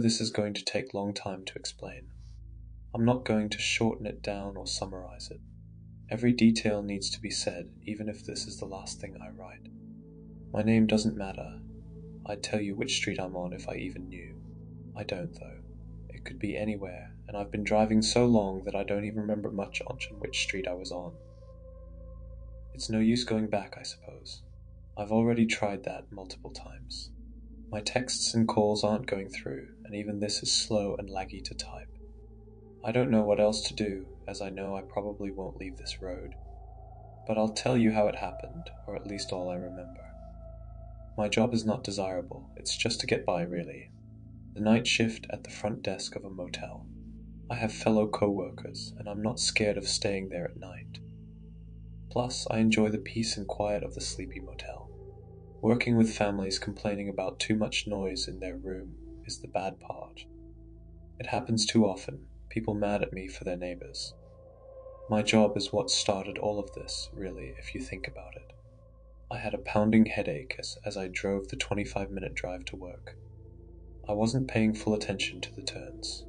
This is going to take a long time to explain. I'm not going to shorten it down or summarize it. Every detail needs to be said, even if this is the last thing I write. My name doesn't matter. I'd tell you which street I'm on if I even knew. I don't, though. It could be anywhere, and I've been driving so long that I don't even remember much on which street I was on. It's no use going back, I suppose. I've already tried that multiple times. My texts and calls aren't going through, and even this is slow and laggy to type. I don't know what else to do, as I know I probably won't leave this road. But I'll tell you how it happened, or at least all I remember. My job is not desirable, it's just to get by, really. The night shift at the front desk of a motel. I have fellow co-workers, and I'm not scared of staying there at night. Plus, I enjoy the peace and quiet of the sleepy motel. Working with families complaining about too much noise in their room is the bad part. It happens too often, people mad at me for their neighbors. My job is what started all of this, really, if you think about it. I had a pounding headache as I drove the 25-minute drive to work. I wasn't paying full attention to the turns.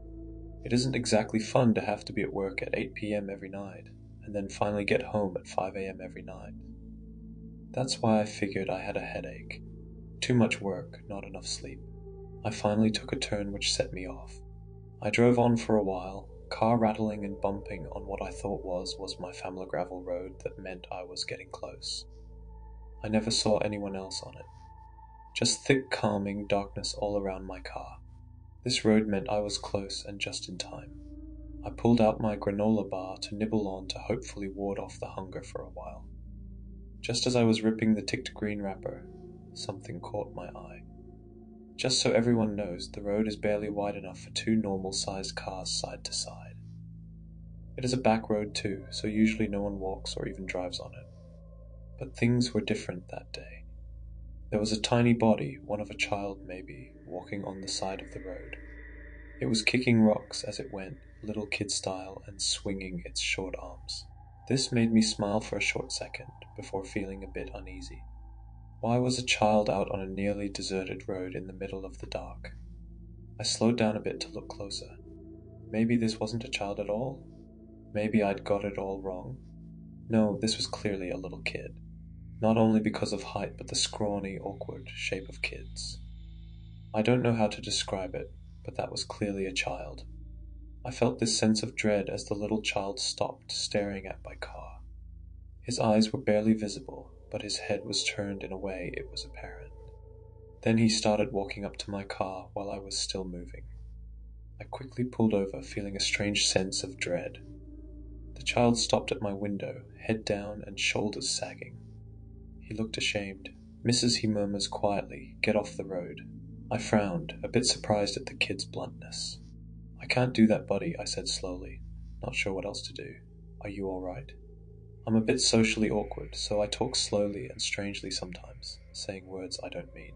It isn't exactly fun to have to be at work at 8 p.m. every night, and then finally get home at 5 a.m. every night. That's why I figured I had a headache. Too much work, not enough sleep. I finally took a turn which set me off. I drove on for a while, car rattling and bumping on what I thought was my family gravel road that meant I was getting close. I never saw anyone else on it. Just thick, calming darkness all around my car. This road meant I was close and just in time. I pulled out my granola bar to nibble on to hopefully ward off the hunger for a while. Just as I was ripping the ticked green wrapper, something caught my eye. Just so everyone knows, the road is barely wide enough for two normal-sized cars side to side. It is a back road too, so usually no one walks or even drives on it. But things were different that day. There was a tiny body, one of a child maybe, walking on the side of the road. It was kicking rocks as it went, little kid style, and swinging its short arms. This made me smile for a short second, before feeling a bit uneasy. Why was a child out on a nearly deserted road in the middle of the dark? I slowed down a bit to look closer. Maybe this wasn't a child at all? Maybe I'd got it all wrong? No, this was clearly a little kid. Not only because of height, but the scrawny, awkward shape of kids. I don't know how to describe it, but that was clearly a child. I felt this sense of dread as the little child stopped, staring at my car. His eyes were barely visible, but his head was turned in a way it was apparent. Then he started walking up to my car while I was still moving. I quickly pulled over, feeling a strange sense of dread. The child stopped at my window, head down and shoulders sagging. He looked ashamed. "Missus," he murmurs quietly, "get off the road." I frowned, a bit surprised at the kid's bluntness. "I can't do that, buddy," I said slowly, not sure what else to do. "Are you all right?" I'm a bit socially awkward, so I talk slowly and strangely sometimes, saying words I don't mean.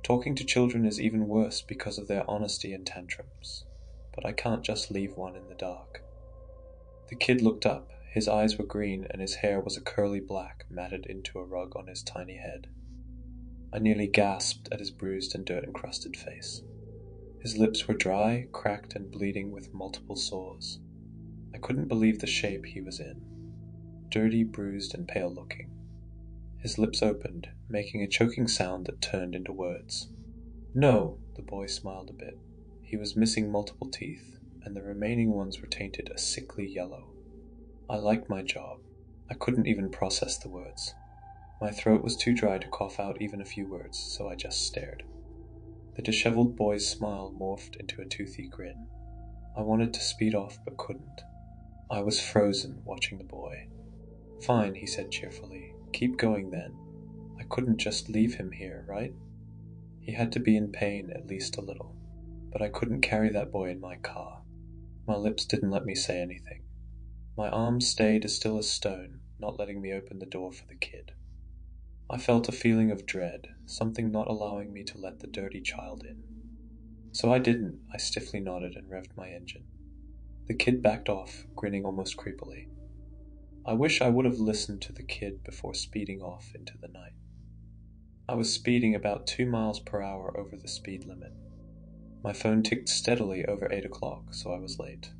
Talking to children is even worse because of their honesty and tantrums, but I can't just leave one in the dark. The kid looked up. His eyes were green and his hair was a curly black matted into a rug on his tiny head. I nearly gasped at his bruised and dirt-encrusted face. His lips were dry, cracked and bleeding with multiple sores. I couldn't believe the shape he was in. Dirty, bruised and pale-looking. His lips opened, making a choking sound that turned into words. "No!" The boy smiled a bit. He was missing multiple teeth, and the remaining ones were tainted a sickly yellow. I liked my job. I couldn't even process the words. My throat was too dry to cough out even a few words, so I just stared. The disheveled boy's smile morphed into a toothy grin. I wanted to speed off, but couldn't. I was frozen, watching the boy. "Fine," he said cheerfully. "Keep going then. I couldn't just leave him here, right?" He had to be in pain at least a little, but I couldn't carry that boy in my car. My lips didn't let me say anything. My arms stayed as still as stone, not letting me open the door for the kid. I felt a feeling of dread, something not allowing me to let the dirty child in. So I didn't. I stiffly nodded and revved my engine. The kid backed off, grinning almost creepily. I wish I would have listened to the kid before speeding off into the night. I was speeding about 2 miles per hour over the speed limit. My phone ticked steadily over 8 o'clock, so I was late.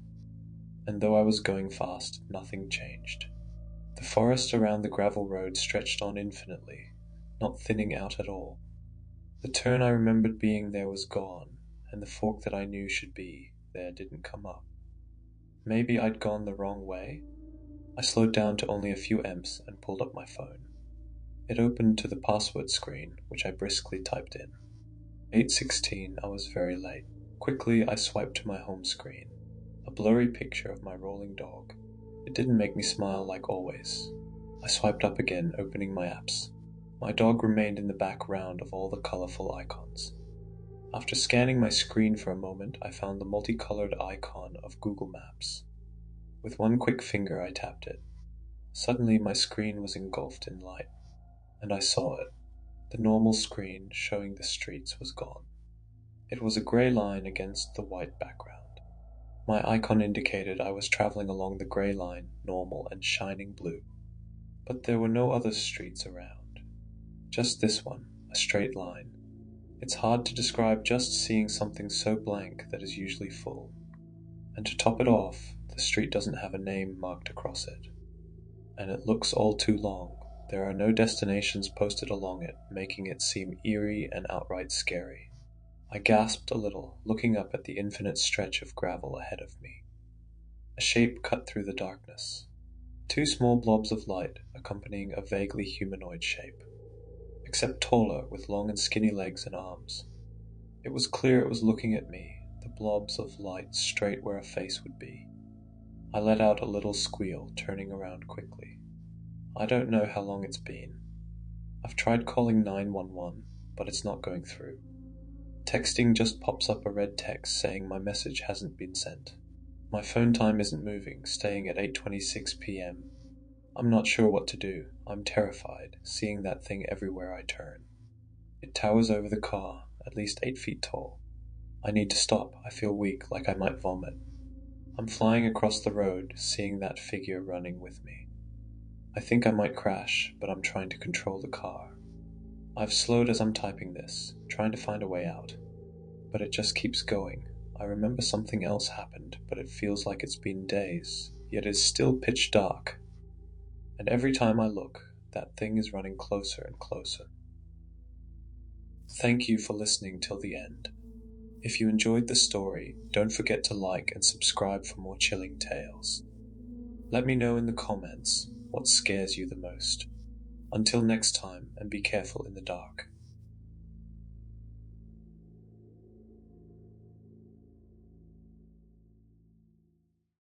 And though I was going fast, nothing changed. The forest around the gravel road stretched on infinitely, not thinning out at all. The turn I remembered being there was gone, and the fork that I knew should be there didn't come up. Maybe I'd gone the wrong way? I slowed down to only a few M's and pulled up my phone. It opened to the password screen, which I briskly typed in. 8:16, I was very late. Quickly, I swiped to my home screen. A blurry picture of my rolling dog. It didn't make me smile like always. I swiped up again, opening my apps. My dog remained in the background of all the colorful icons. After scanning my screen for a moment, I found the multicolored icon of Google Maps. With one quick finger, I tapped it. Suddenly, my screen was engulfed in light, and I saw it. The normal screen showing the streets was gone. It was a gray line against the white background. My icon indicated I was traveling along the gray line, normal and shining blue. But there were no other streets around. Just this one, a straight line. It's hard to describe just seeing something so blank that is usually full. And to top it off, the street doesn't have a name marked across it. And it looks all too long. There are no destinations posted along it, making it seem eerie and outright scary. I gasped a little, looking up at the infinite stretch of gravel ahead of me. A shape cut through the darkness. Two small blobs of light accompanying a vaguely humanoid shape, except taller, with long and skinny legs and arms. It was clear it was looking at me, the blobs of light straight where a face would be. I let out a little squeal, turning around quickly. I don't know how long it's been. I've tried calling 911, but it's not going through. Texting just pops up a red text saying my message hasn't been sent. My phone time isn't moving, staying at 8:26 p.m. I'm not sure what to do. I'm terrified, seeing that thing everywhere I turn. It towers over the car, at least 8 feet tall. I need to stop. I feel weak, like I might vomit. I'm flying across the road, seeing that figure running with me. I think I might crash, but I'm trying to control the car. I've slowed as I'm typing this, trying to find a way out. But it just keeps going. I remember something else happened, but it feels like it's been days, yet it's still pitch dark. And every time I look, that thing is running closer and closer. Thank you for listening till the end. If you enjoyed the story, don't forget to like and subscribe for more chilling tales. Let me know in the comments what scares you the most. Until next time, and be careful in the dark.